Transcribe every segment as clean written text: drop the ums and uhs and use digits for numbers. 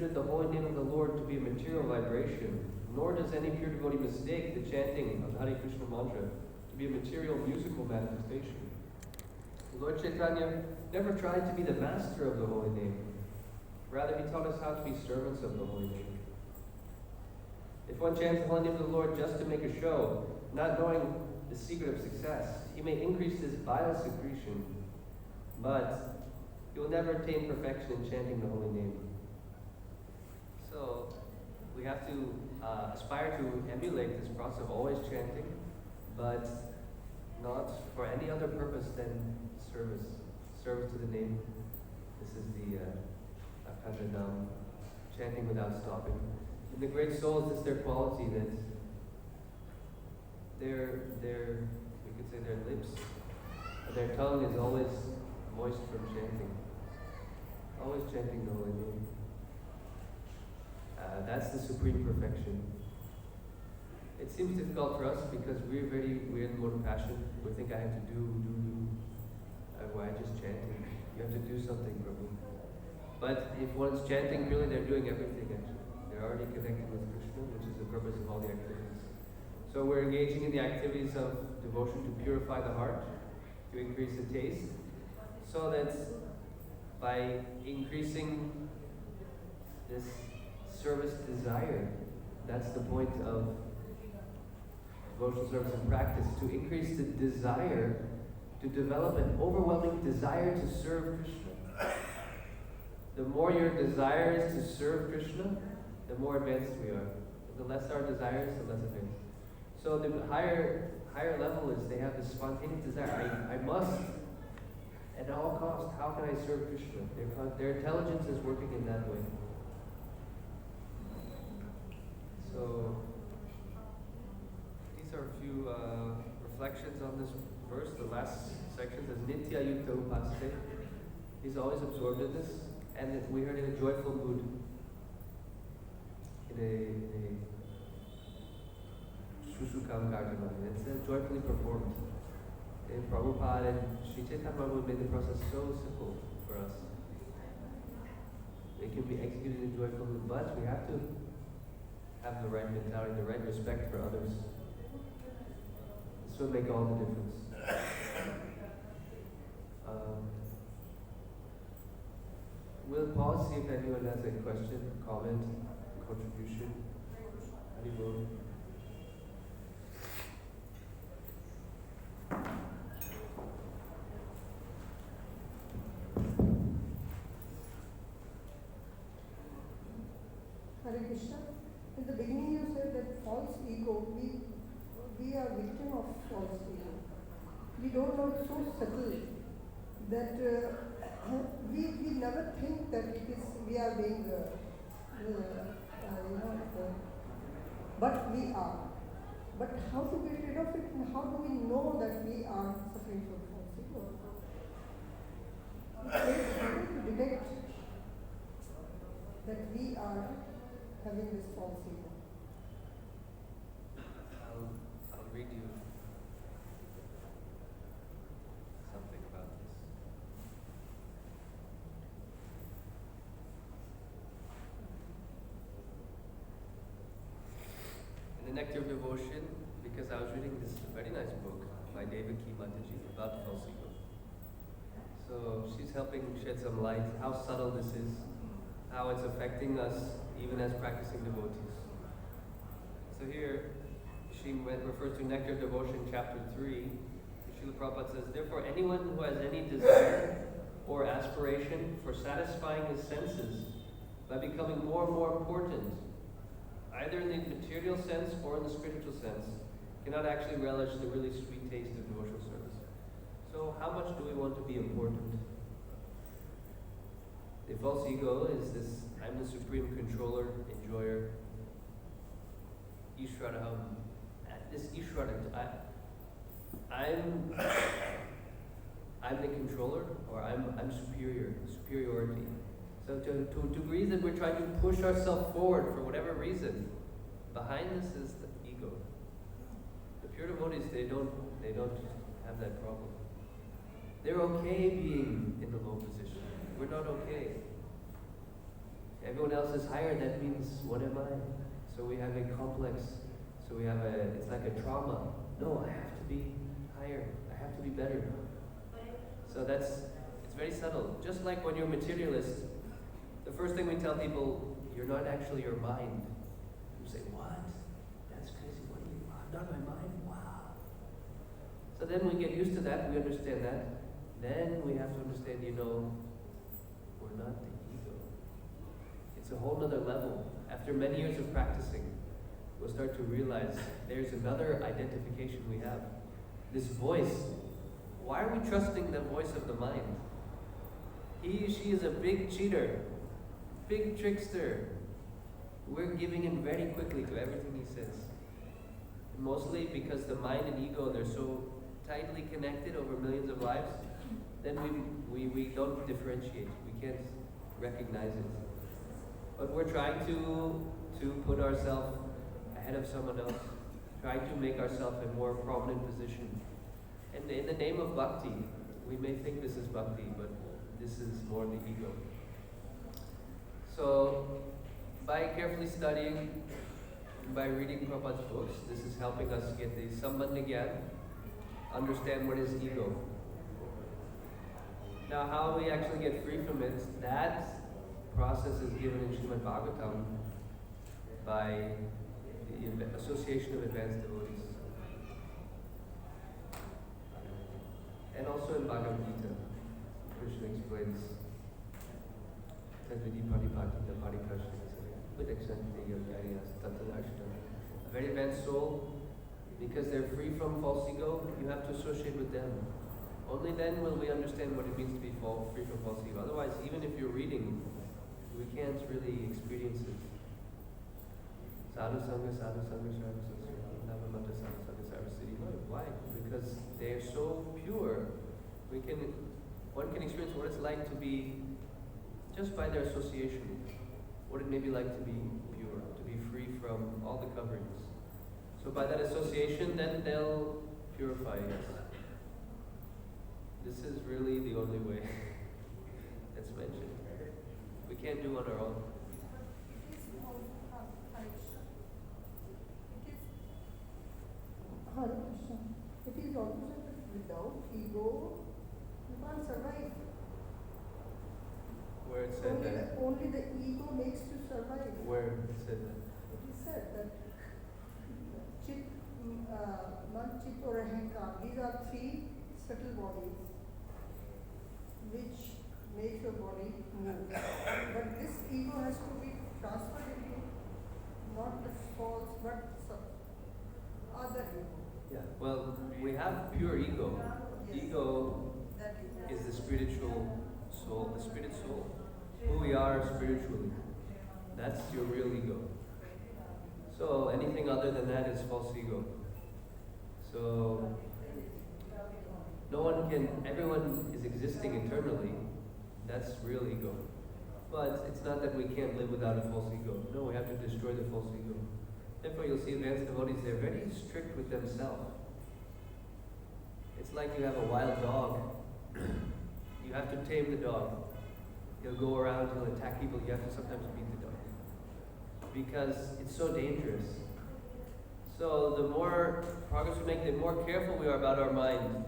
consider the holy name of the Lord to be a material vibration, nor does any pure devotee mistake the chanting of Hare Krishna mantra to be a material musical manifestation. Lord Chaitanya never tried to be the master of the holy name. Rather, he taught us how to be servants of the holy name. If one chants the holy name of the Lord just to make a show, not knowing the secret of success, he may increase his bile secretion, but he will never attain perfection in chanting the holy name. So, we have to aspire to emulate this process of always chanting, but not for any other purpose than service to the name. This is the Akhandanam, chanting without stopping. In the great souls, it's their quality that we could say their lips, their tongue is always moist from chanting. Always chanting the holy name. That's the supreme perfection. It seems difficult for us because we're in mode of passion. We think I have to do. Why just chanting? You have to do something, Prabhu. But if one's chanting, really they're doing everything actually. They're already connected with Krishna, which is the purpose of all the activities. So we're engaging in the activities of devotion to purify the heart, to increase the taste, so that by increasing this service desire, that's the point of devotional service and practice, to increase the desire, to develop an overwhelming desire to serve Krishna. The more your desire is to serve Krishna, the more advanced we are. The less our desires, the less advanced. So the higher level is they have this spontaneous desire. I must, at all costs, how can I serve Krishna? Their intelligence is working in that way. So these are a few reflections on this verse. The last section says Nitya Yukta Upaste. He's always absorbed in this, and we heard in a joyful mood. In a Shushukam Garjanani. It's joyfully performed. And Prabhupada and Sri Chaitanya Prabhu made the process so simple for us. It can be executed in joyful mood, but we have to have the right mentality, the right respect for others. This will make all the difference. We'll pause, see if anyone has a question, comment, contribution. Haribol. Hare Krishna. In the beginning you said that false ego, we are victim of false ego. We don't know it's so subtle that we never think that we are being, but we are. But how to get rid of it and how do we know that we are suffering from false ego? It's very to detect that we are having this false ego. I'll read you something about this. In the Nectar of Devotion, because I was reading this very nice book by Devaki Mataji about false ego. So she's helping shed some light how subtle this is, how it's affecting us even as practicing devotees. So here, she refers to Nectar of Devotion, chapter 3. Srila Prabhupada says, therefore anyone who has any desire or aspiration for satisfying his senses by becoming more and more important, either in the material sense or in the spiritual sense, cannot actually relish the really sweet taste of devotional service. So how much do we want to be important? The false ego is this, I'm the supreme controller, enjoyer, Ishwaraham. This Ishwara, I'm the controller, or I'm superiority. So to degrees that we're trying to push ourselves forward for whatever reason, behind this is the ego. The pure devotees, they don't have that problem. They're okay being in the low position. We're not okay. Everyone else is higher, that means what am I? So we have a complex, so we have it's like a trauma. No, I have to be higher, I have to be better. So it's very subtle. Just like when you're materialist, the first thing we tell people, you're not actually your mind. You say, what? That's crazy, what do you mean? I'm not my mind? Wow. So then we get used to that, we understand that. Then we have to understand, we're not the ego. It's a whole other level. After many years of practicing, we'll start to realize there's another identification we have. This voice. Why are we trusting the voice of the mind? She is a big cheater, big trickster. We're giving in very quickly to everything he says. Mostly because the mind and ego, they're so tightly connected over millions of lives, then we don't differentiate. We can't recognize it. But we're trying to put ourselves ahead of someone else, trying to make ourselves a more prominent position. And in the name of bhakti, we may think this is bhakti, but this is more the ego. So, by carefully studying, by reading Prabhupada's books, this is helping us get the Sambandha Gyan, understand what is ego. Now, how we actually get free from it, that process is given in Srimad Bhagavatam by the Association of Advanced Devotees. And also in Bhagavad Gita, Krishna explains Tadvidi Paripatita Pariprashna a very advanced soul, because they're free from false ego, you have to associate with them. Only then will we understand what it means to be free from false ego. Otherwise, even if you're reading, we can't really experience it. Sadhu Sangha, Sadhu Sangha, Sadhu Sangha, Navamata Sadhu Sangha, Sarva Siddhi. Why? Because they're so pure. One can experience what it's like to be, just by their association, what it may be like to be pure, to be free from all the coverings. So by that association, then they'll purify us. This is really the only way that's mentioned. We can't do on our own. Hare Krishna. It is also said that without ego, you can't survive. Where it said that? Only the ego makes you survive. Where it said that? It is said that chit, man, chit or ahankar, these are three subtle bodies which make your body move. But this ego has to be transferred into not the false but some other ego. Yeah. Well, we have pure ego. Yes. Ego That ego is the spiritual soul, the spirit soul. Who we are spiritually. That's your real ego. So anything other than that is false ego. So everyone is existing internally. That's real ego. But it's not that we can't live without a false ego. No, we have to destroy the false ego. Therefore you'll see advanced devotees, they're very strict with themselves. It's like you have a wild dog. You have to tame the dog. He'll go around, he'll attack people, you have to sometimes beat the dog. Because it's so dangerous. So the more progress we make, the more careful we are about our mind.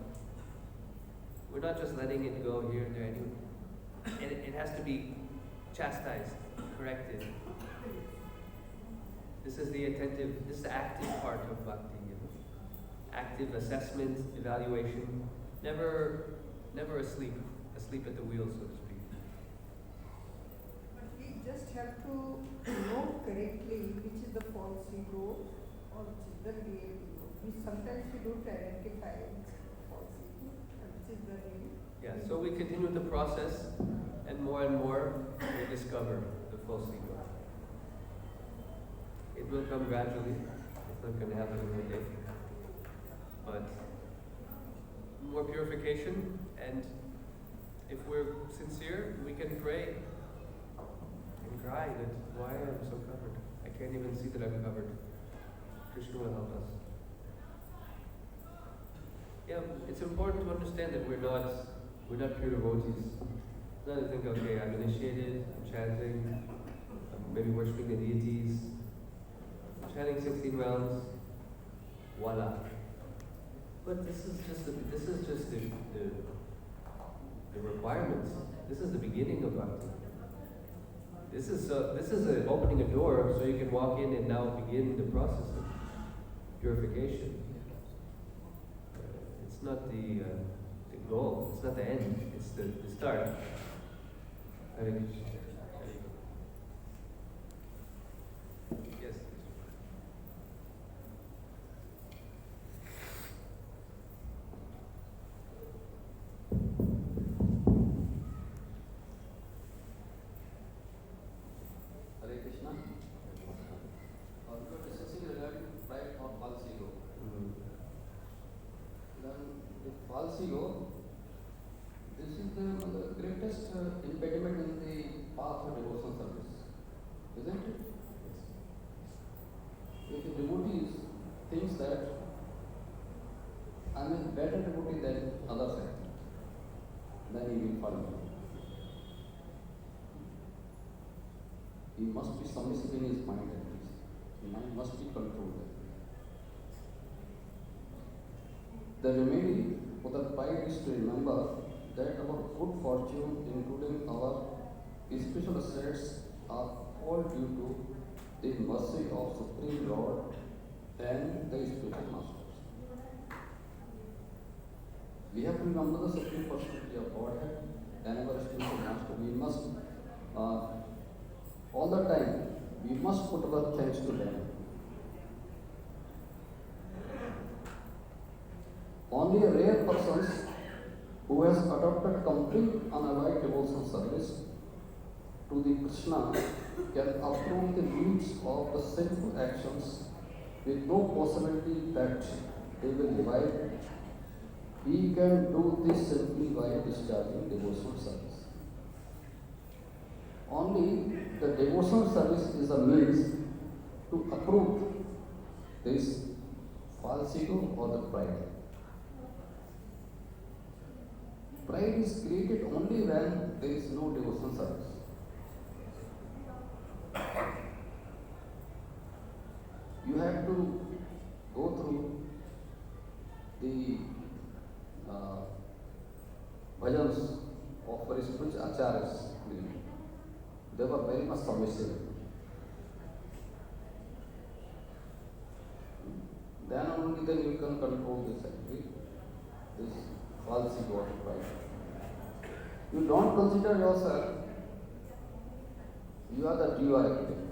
We're not just letting it go here and there anyway. And it has to be chastised, corrected. This is the active part of bhakti. Active assessment, evaluation. Never asleep at the wheel, so to speak. But we just have to know correctly which is the false ego or which is the real ego. Sometimes we don't identify false ego and which is the real. Yeah, so we continue the process, and more we discover the false ego. It will come gradually. It's not going to happen in one day. But more purification, and if we're sincere, we can pray and cry that why I'm so covered. I can't even see that I'm covered. Krishna will help us. Yeah, it's important to understand that we're not pure devotees. It's not to think, okay, I'm initiated, I'm chanting, maybe worshipping the deities, chanting 16 rounds, voila. But this is just the requirements. This is the beginning of bhakti. This is opening a door so you can walk in and now begin the process of purification. It's not the goal. It's not the end. It's the start. Hare Krishna. Yes. Hare Krishna. We were discussing regarding pride or false ego. Then the false ego, this is the greatest impediment in the path of devotional service, isn't it? If the devotee thinks that I am a better devotee than others, then he will fall down. He must be submissive in his mind at least. The mind must be controlled. The remedy for the pride is to remember that our good fortune, including our spiritual assets, are all due to the mercy of Supreme Lord and the spiritual masters. We have to remember the Supreme Personality of Godhead and our spiritual master. We must all the time, we must put our thanks to them. Only a rare person who has adopted complete unalloyed devotional service to the Krishna can approve the deeds of the sinful actions with no possibility that they will revive. He can do this simply by discharging devotional service. Only the devotional service is a means to approve this false ego or the pride. Pride is created only when there is no devotional service. You have to go through the bhajans of very spiritual acharyas. They were very much submissive. Then only then you can control this actually, this false ego of pride. You don't consider yourself, you are the doer actually.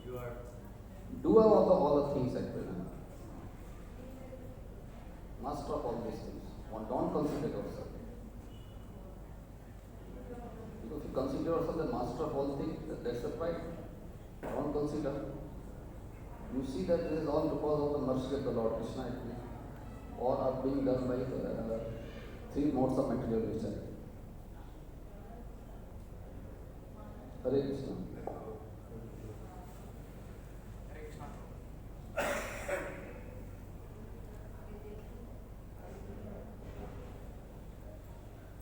You are. Doer of all the things actually. Master of all these things. One don't consider yourself. Because if you consider yourself the master of all things, that's the pride. Don't consider. You see that this is all because of the mercy of the Lord Krishna actually, or are being done by the three modes of material nature. Hare Krishna.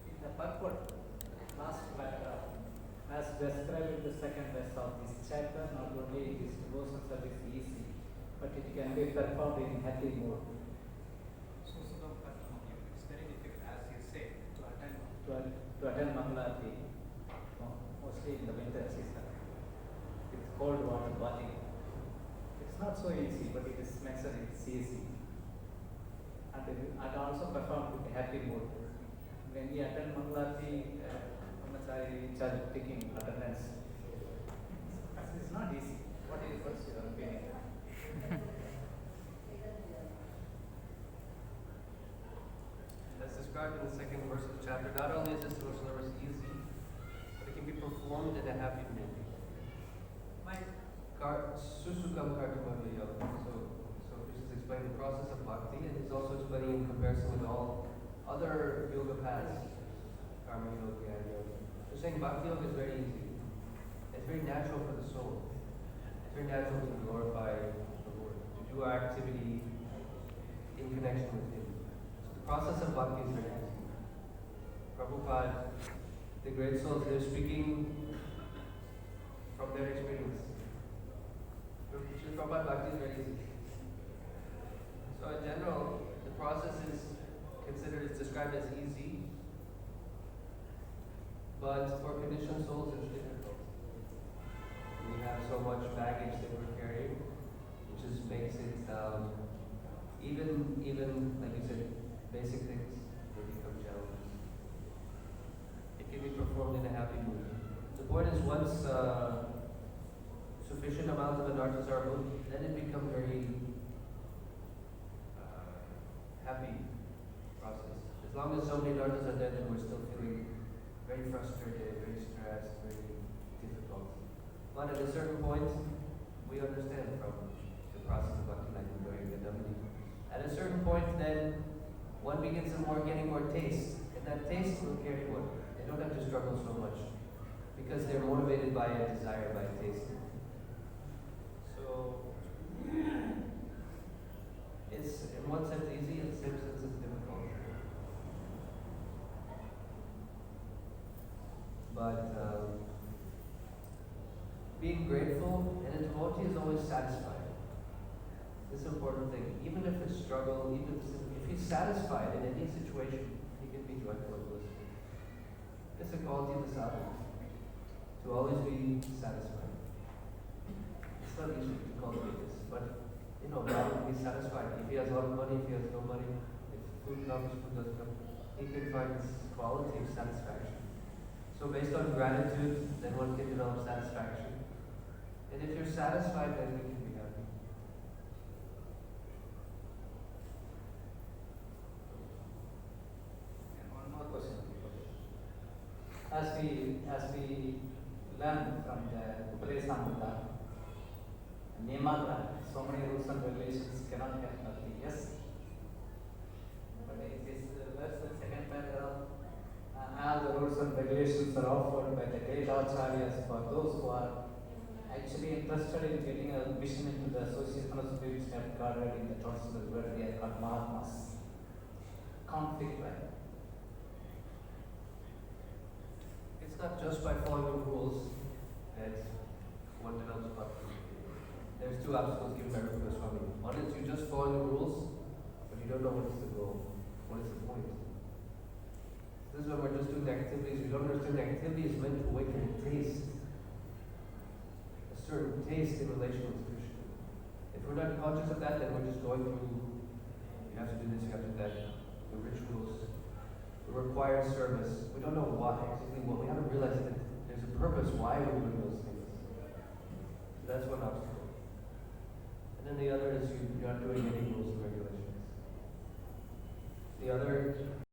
In the purport, last paragraph, as described in the second verse of this chapter, not only is devotional service easy, but it can be performed in happy mood. It's very difficult, as you say, to attend. To attend Mangalarti, mostly in the winter season, with cold water bathing. It's not so easy, but it is mentioned it's easy. And also performed with happy mood. When we attend Mangalarti, Brahmachari charge taking attendance. It's not easy. What is first your opinion? As described in the second verse of the chapter, not only is this devotional service easy, but it can be performed in a happy mood. Susukam Kartamavya. So this is explaining the process of bhakti, and he's also explaining in comparison with all other yoga paths, karma yoga, jnana yoga. They're saying bhakti yoga is very easy. It's very natural for the soul. It's very natural to glorify the Lord, to do our activity in connection with Him. So the process of bhakti is very easy. Prabhupada, the great souls, they're speaking their experience. Srila Prabhupada Bhakti is very easy. So in general, the process is described as easy, but for conditioned souls it's difficult. We have so much baggage that we're carrying, which just makes it, even like you said, basic things will become challenges. It can be performed in a happy mood. The point is once sufficient amount of anarthas are removed, then it becomes very happy process. As long as so many anarthas are there, then we're still feeling very frustrated, very stressed, very difficult. But at a certain point, we understand from the process of Bhakti during the Damini. At a certain point, then one begins getting more taste, and that taste will carry one. They don't have to struggle so much because they're motivated by a desire, by a taste. So it's in one sense easy, in the same sense it's difficult. But being grateful and a devotee is always satisfied. This is an important thing. Even if it's struggle, if he's satisfied in any situation, he can be joyful and blissful. It's a quality of the sadhu, to always be satisfied. It's not easy to cultivate this, but God will be satisfied. If he has a lot of money, if he has no money, if food comes, food doesn't come, he can find this quality of satisfaction. So based on gratitude, then one can develop satisfaction. And if you're satisfied, then we can be happy. And one more question. As we learn from the Upadesamrita, Niyamata, so many rules and regulations cannot help nothing. Yes? But in this verse, the second paragraph, all the rules and regulations are offered by the great acharyas for those who are actually interested in getting admission into the association of spirits that guarded in the thoughts of the world. They are called Mahatmas. Conflict, right? It's not just by following the rules that one develops bhakti. There's two obstacles given by Rupa Goswami. One is you just follow the rules, but you don't know what is the goal. What is the point? This is when we're just doing the activities. We don't understand the activity is meant to awaken a taste. A certain taste in relation with Krishna. If we're not conscious of that, then we're just going through, you have to do this, you have to do that, the rituals, the required service. We don't know why, exactly what. We haven't realized that there's a purpose why we're doing those things. So that's one obstacle. And then the other is you're not doing any rules and